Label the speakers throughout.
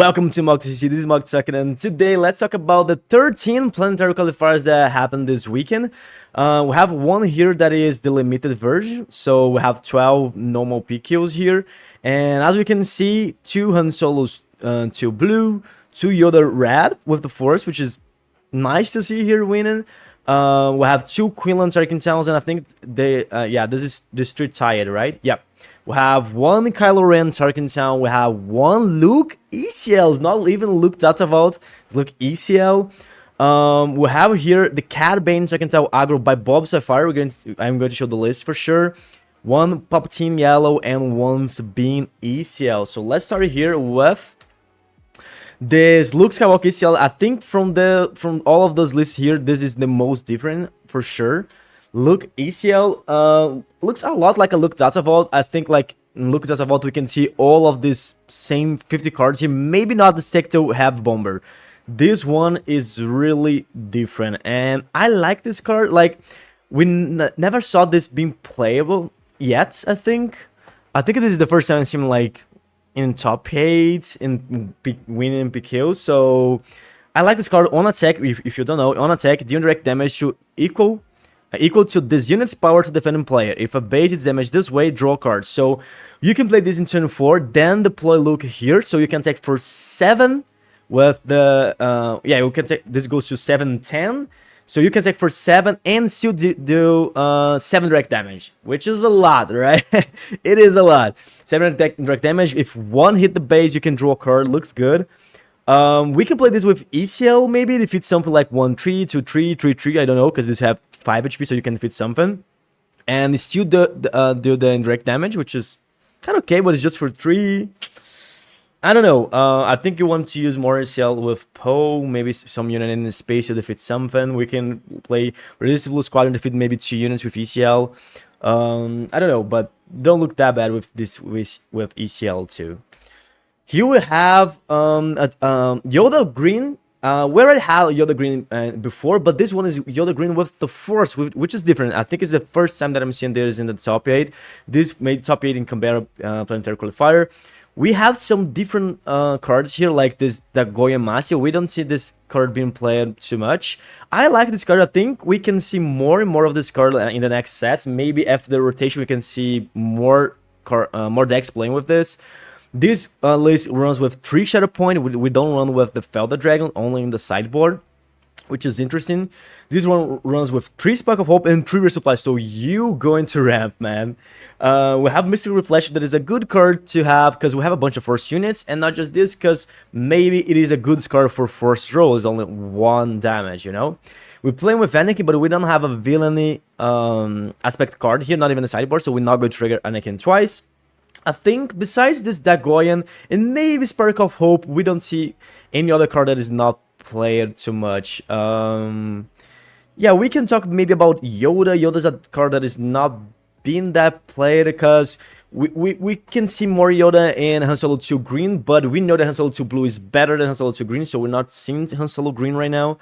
Speaker 1: Welcome to MogTCC, this is MogTCC, and today let's talk about the 13 planetary qualifiers that happened this weekend. We have one here that is the limited version, so we have 12 normal PQs here, and as we can see, 2 Han Solos, 2 blue, 2 Yoda Red with the Force, which is nice to see here winning. We have 2 Quinlan Tarkintowns, and I think they, this is the street tied, right? Yep. We have 1 Kylo Ren Tarkintown. We have 1 Luke ECL, not even Luke Datavault, Luke ECL. We have here the Cad Bane Decklist Aggro by Bob Sapphire. I'm going to show the list for sure. 1 Palpatine Yellow and 1 Sabine ECL. So let's start here with this Luke Skywalker ECL. I think from all of those lists here, this is the most different for sure. Luke ECL looks a lot like a Luke Datavault. I think like in Luke Datavault we can see all of these same 50 cards here. Maybe not the Secto Have Bomber. This one is really different, and I like this card. Like we never saw this being playable yet. I think this is the first time I've seen like in top 8 in winning PKs. So I like this card on attack. If you don't know, on attack, deal direct damage to equal to this unit's power to defending player. If a base is damaged this way, draw cards. So you can play this in turn 4, then deploy Luke here, so you can take for 7 with the you can take this goes to 7-10. So you can take for 7 and still do 7 direct damage, which is a lot, right? It is a lot. 7 direct damage. If 1 hit the base, you can draw a card. Looks good. We can play this with ECL maybe if it's something like 1-3, 2-3, 3-3. I don't know, because this have 5 HP, so you can fit something, and still do the indirect damage, which is kind of okay, but it's just for 3. I don't know. I think you want to use more ECL with Poe, maybe some unit in the space to defeat something. We can play Resistible Squadron to defeat maybe 2 units with ECL. I don't know, but don't look that bad with this with ECL too. Here we have Yoda Green. We already had Yoda Green before, but this one is Yoda Green with the Force, which is different. I think it's the first time that I'm seeing this in the top 8. This made top 8 in Canberra Planetary Qualifier. We have some different cards here, like this Dagoya Masio. We don't see this card being played too much. I like this card. I think we can see more and more of this card in the next sets. Maybe after the rotation, we can see more decks playing with this. This list runs with 3 Shadow Point. We don't run with the Felder Dragon, only in the sideboard, which is interesting. This one runs with 3 Spark of Hope and 3 Resupply, so you going to ramp, man. We have Mystical Reflection, that is a good card to have because we have a bunch of Force units, and not just this, because maybe it is a good card for Force Roll. It's only 1 damage, you know? We're playing with Anakin, but we don't have a villainy aspect card here, not even the sideboard, so we're not going to trigger Anakin twice. I think besides this Dagoyan and maybe Spark of Hope, we don't see any other card that is not played too much. Yeah, we can talk maybe about Yoda. Yoda's a card that is not being that played because we can see more Yoda in Han Solo 2 Green, but we know that Han Solo 2 Blue is better than Han Solo 2 Green, so we're not seeing Han Solo Green right now.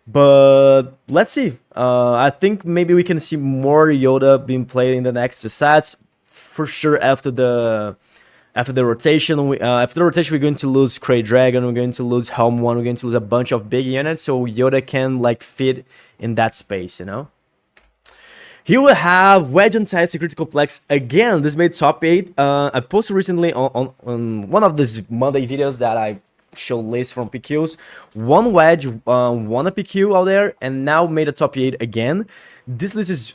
Speaker 1: But let's see. I think maybe we can see more Yoda being played in the next sets. For sure, after the rotation, we're going to lose Cray Dragon, we're going to lose Helm 1, we're going to lose a bunch of big units, so Yoda can like fit in that space, you know. Here we have Wedge Antilles Security Complex again. This made top 8. I posted recently on one of these Monday videos that I show lists from PQs. 1 Wedge, 1 a PQ out there, and now made a top 8 again. This list is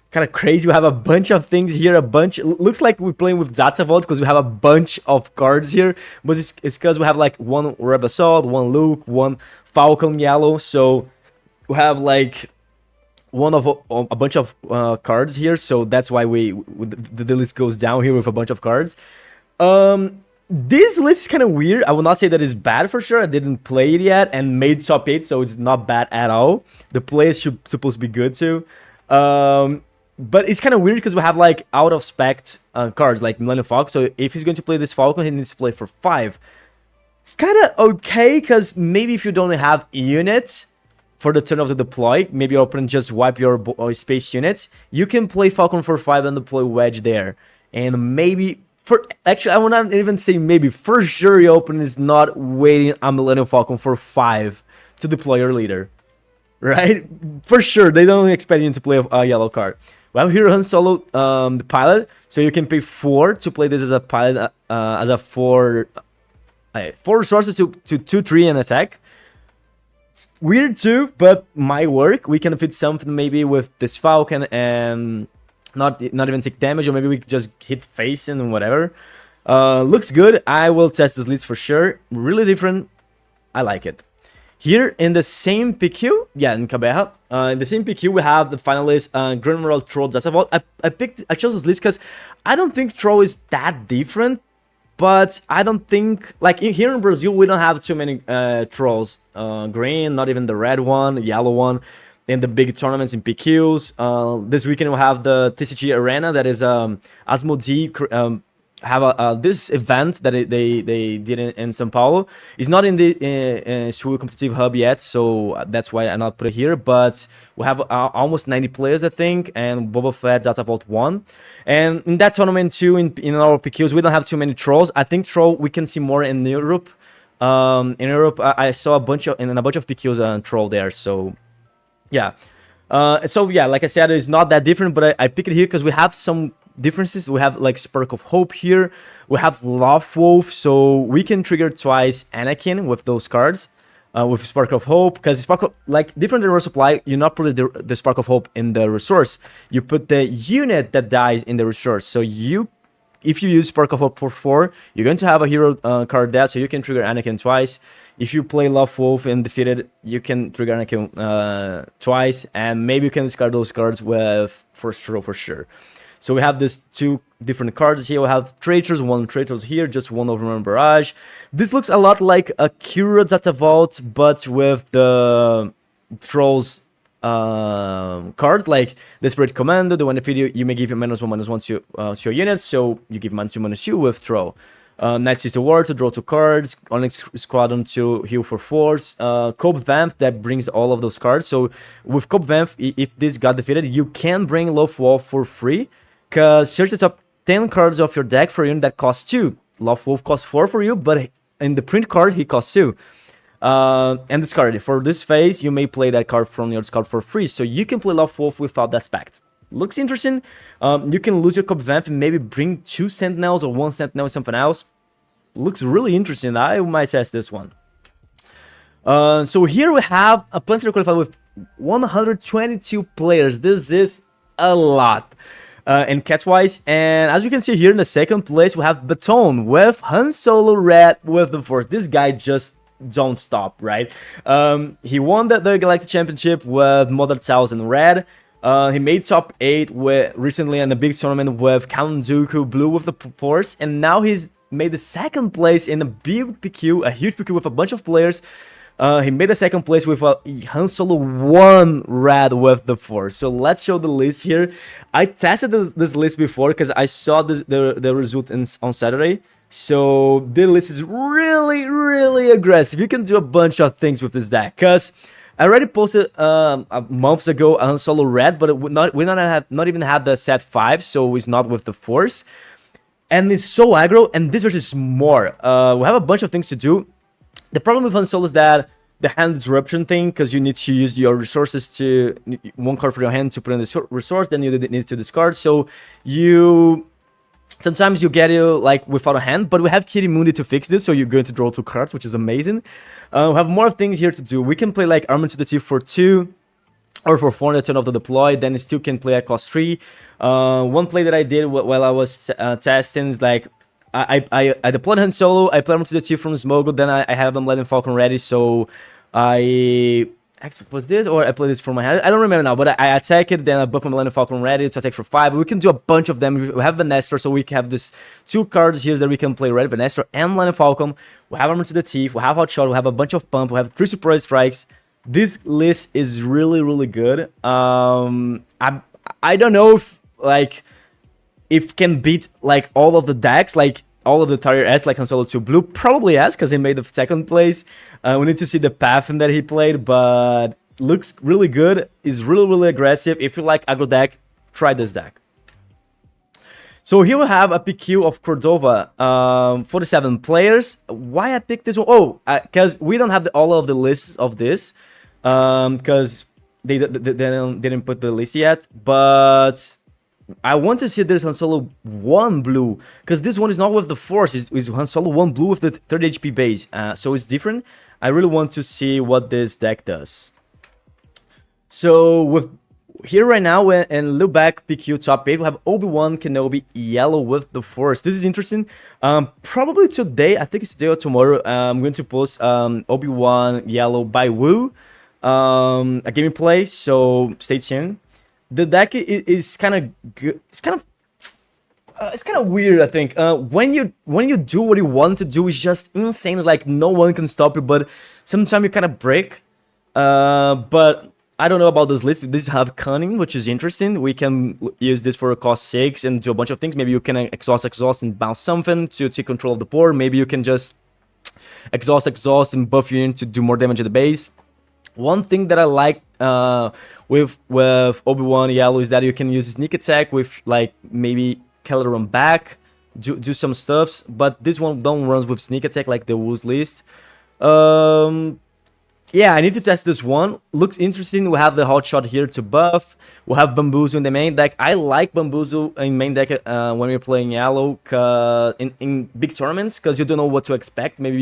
Speaker 1: kind of crazy. We have a bunch of things here, looks like we're playing with Datavault because we have a bunch of cards here, but it's because we have like 1 Rebel Assault, 1 Luke, 1 Falcon Yellow, so we have like a bunch of cards here, so that's why the list goes down here with a bunch of cards. This list is kind of weird. I will not say that it's bad for sure. I didn't play it yet and made top 8, so it's not bad at all. The play is supposed to be good too. But it's kind of weird because we have like out of spec cards like Millennium Falcon. So if he's going to play this Falcon, he needs to play for 5. It's kind of okay because maybe if you don't have units for the turn of the deploy, maybe your opponent just wipe your space units, you can play Falcon for 5 and deploy Wedge there. And maybe for actually, I will not even say maybe. For sure, your opponent is not waiting on Millennium Falcon for 5 to deploy your leader. Right? For sure, they don't expect you to play a yellow card. We have here Han Solo, the pilot, so you can pay 4 to play this as a pilot, as a 4 resources to 2-3 and attack. It's weird too, but might work. We can fit something maybe with this Falcon and not even take damage, or maybe we just hit face and whatever. Looks good. I will test this list for sure. Really different. I like it. Here in the same PQ, yeah, in Cabeja, in the same PQ we have the finalist Grand Admiral Troll Dasavolt. I chose this list because I don't think Troll is that different, but I don't think, like here in Brazil we don't have too many Trolls. Green, not even the red one, yellow one, in the big tournaments in PQs. This weekend we'll have the TCG Arena, that is Asmodee have this event that they did in São Paulo. It's not in the Sui competitive hub yet, so that's why I not put it here, but we have almost 90 players, I think, and Boba Fett Data Vault 1. And in that tournament too, in our PQs, we don't have too many Trolls. I think Troll we can see more in Europe. In Europe, I saw a bunch of PQs Troll there, so yeah. So yeah, like I said, it's not that different, but I picked it here because we have some differences. We have like Spark of Hope here. We have Love Wolf, so we can trigger twice Anakin with those cards, with Spark of Hope, because Spark of, like different than Resupply, you not put the Spark of Hope in the resource. You put the unit that dies in the resource. So if you use Spark of Hope for 4, you're going to have a hero card there, so you can trigger Anakin twice. If you play Love Wolf and defeat it, you can trigger Anakin twice, and maybe you can discard those cards with First Row for sure. So we have these 2 different cards here. We have Traitors, 1 Traitors here, just 1 Overrun Barrage. This looks a lot like a Kira Data Vault, but with the Trolls cards, like Desperate Commando, the one that you may give -1/-1 to your units, so you give -2/-2 with Troll. Night Sister War to draw 2 cards, Onyx Squadron to heal for 4s, Cope Vamp that brings all of those cards. So with Cope Vamp, if this got defeated, you can bring Love Wolf for free, because search the top 10 cards of your deck for a unit that costs 2. Love Wolf costs 4 for you, but in the print card, he costs 2. And discard it. For this phase, you may play that card from your discard for free, so you can play Love Wolf without that spect. Looks interesting. You can lose your Cope Vamp and maybe bring 2 Sentinels or 1 Sentinel or something else. Looks really interesting. I might test this one. So here we have a Planetary Qualifier with 122 players. This is a lot. And cat-wise, and as you can see here in the second place, we have Baton with Han Solo Red with the Force. This guy just don't stop, right? He won the Galactic Championship with Mother Thousand Red. He made top 8 recently in a big tournament with Count Dooku Blue with the Force, and now he's made the second place in a big PQ, a huge PQ with a bunch of players. He made the second place with a Han Solo 1 Red with the Force. So let's show the list here. I tested this list before because I saw the result on Saturday. So the list is really aggressive. You can do a bunch of things with this deck. Because I already posted months ago Han Solo Red, but we not even have the set 5, so it's not with the Force. And it's so aggro, and this version is more. We have a bunch of things to do. The problem with Han Solo is that the hand disruption thing, because you need to use your resources to 1 card for your hand to put in the resource, then you need to discard. So sometimes you get it like without a hand, but we have Kitty Mundi to fix this, so you're going to draw 2 cards, which is amazing. We have more things here to do. We can play like Armor to the Teeth for 2, or for 4 on the turn of the deploy, then it still can play at cost 3. One play that I did while I was testing is like, I deployed Han Solo, I played Armor to the Teeth from Smogo, then I have them letting Falcon ready, so I... Actually, was this, or I played this from my hand? I don't remember now, but I attack it, then I buff my Millennium Falcon ready to attack for 5. We can do a bunch of them. We have Venestor, so we can have this 2 cards here that we can play ready, Venestor and Millennium Falcon. We have Armor to the Teeth, we have Hot Shot, we have a bunch of Pump, we have 3 Surprise Strikes. This list is really good. I don't know if can beat like all of the decks, like all of the Terrier S, like Han Solo 2 Blue. Probably yes, because he made the second place. We need to see the path that he played, but looks really good. Is really aggressive. If you like aggro deck, try this deck. So here we have a PQ of Cordova, 47 players. Why I picked this one? Oh, because we don't have all of the lists of this, because they didn't put the list yet. But I want to see if there's Han Solo 1 blue, because this one is not with the Force, it's Han Solo 1 blue with the 30 HP base, so it's different. I really want to see what this deck does. So with here right now, and look back, PQ top 8, we have Obi-Wan Kenobi yellow with the Force. This is interesting. Probably today, I think it's today or tomorrow, I'm going to post Obi-Wan yellow by Wu, a gameplay, so stay tuned. The deck is kind of good. It's kind of weird, I think. When you do what you want to do, it's just insane. Like no one can stop you, but sometimes you kind of break. But I don't know about this list. This have cunning, which is interesting. We can use this for a cost 6 and do a bunch of things. Maybe you can exhaust and bounce something to take control of the board. Maybe you can just exhaust and buff your unit to do more damage at the base. One thing that I like with Obi-Wan yellow is that you can use sneak attack with like maybe Keller run back, do some stuffs, but this one don't runs with sneak attack like the Wu's list. Yeah, I need to test this one. Looks interesting. We have the hot shot here to buff. We'll have Bamboozle in the main deck. I like Bamboozle in main deck when we're playing yellow in big tournaments, because you don't know what to expect. Maybe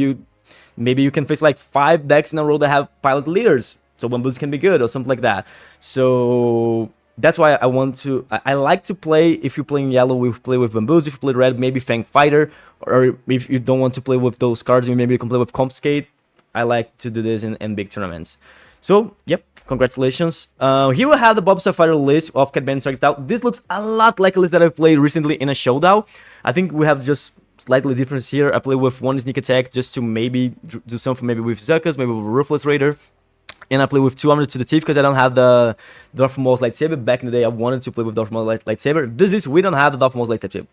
Speaker 1: you can face like 5 decks in a row that have pilot leaders, so Bamboozle can be good or something like that. So that's why I like to play. If you're playing yellow, we play with Bamboozle. If you play red, maybe Fang Fighter, or if you don't want to play with those cards, maybe you can play with Confiscate. I like to do this in big tournaments. So, yep, congratulations. Here we have the Bob Sapphire list of Cad Bane Decklist. This looks a lot like a list that I played recently in a showdown. I think we have just slightly difference here. I play with 1 sneak attack just to maybe do something, maybe with Zuckuss, maybe with Ruthless Raider. And I play with 2 armor to the teeth because I don't have the Darth Maul's lightsaber. Back in the day, I wanted to play with Darth Maul's lightsaber. We don't have the Darth Maul's lightsaber.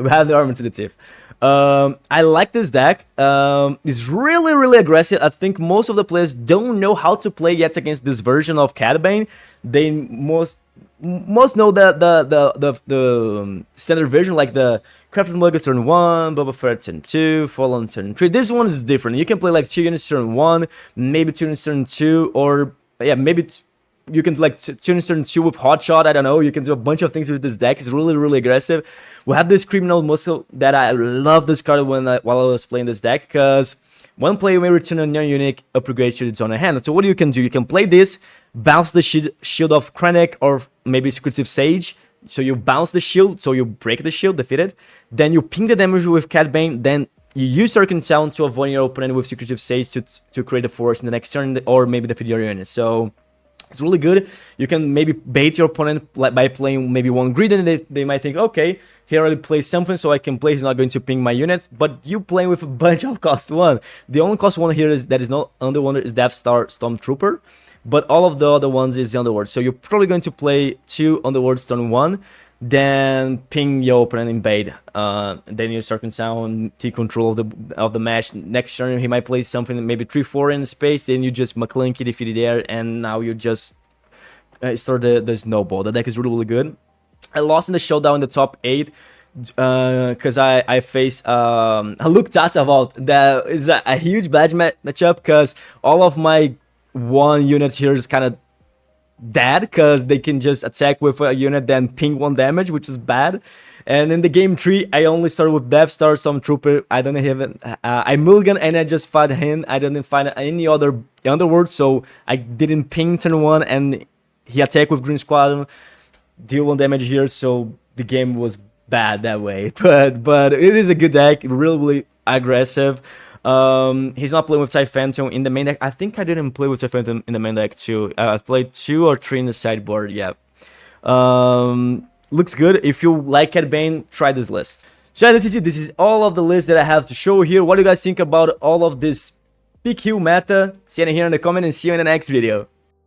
Speaker 1: We have the armor to the teeth. I like this deck. It's really aggressive. I think most of the players don't know how to play yet against this version of Cad Bane. They most know the standard version, like the Crafted Mugger turn 1, Boba Fett turn 2, Fallen turn 3. This one is different. You can play like 2 units turn 1, maybe 2 units turn 2, or yeah, maybe you can like 2 units turn 2 with Hot Shot. I don't know. You can do a bunch of things with this deck. It's really aggressive. We have this Criminal Muscle that I love this card while I was playing this deck, because one player may return a non-unique upgrade to its own hand. So what you can do, you can play this, bounce the shield of Krennic or maybe Secretive Sage. So you bounce the shield, so you break the shield, defeat it. Then you ping the damage with Cad Bane. Then you use Circuit Sound to avoid your opponent with Secretive Sage to create a force in the next turn, or maybe defeat your unit. So it's really good. You can maybe bait your opponent by playing maybe 1 grid, and they might think, okay, here I'll play something so I can play. He's not going to ping my units, but you playing with a bunch of cost 1. The only cost 1 here that is not Underworld is Death Star Stormtrooper, but all of the other ones is the Underworld. So you're probably going to play 2 Underworlds turn 1, then ping your opponent in bait. Then you Circuit Sound, take control of the match. Next turn he might play something maybe 3-4 in space. Then you just McClunky defeat it there, and now you just start the snowball. The deck is really good. I lost in the showdown in the top 8 because I faced a Luke Tata vault. That is a huge badge matchup, because all of my 1 units here is kind of dead, because they can just attack with a unit then ping 1 damage, which is bad. And in the game 3, I only started with Death Star Stormtrooper. I don't even I mulligan and I just fight him. I didn't find any other Underworld, so I didn't ping turn 1, and he attacked with Green Squadron, deal 1 damage here. So the game was bad that way, but it is a good deck, really aggressive. He's not playing with TIE Phantom in the main deck. I think I didn't play with TIE Phantom in the main deck too. I played 2 or 3 in the sideboard. Yeah. Looks good. If you like Cad Bane, try this list. So yeah, this is all of the list that I have to show here. What do you guys think about all of this PQ meta? See you here in the comment, and see you in the next video.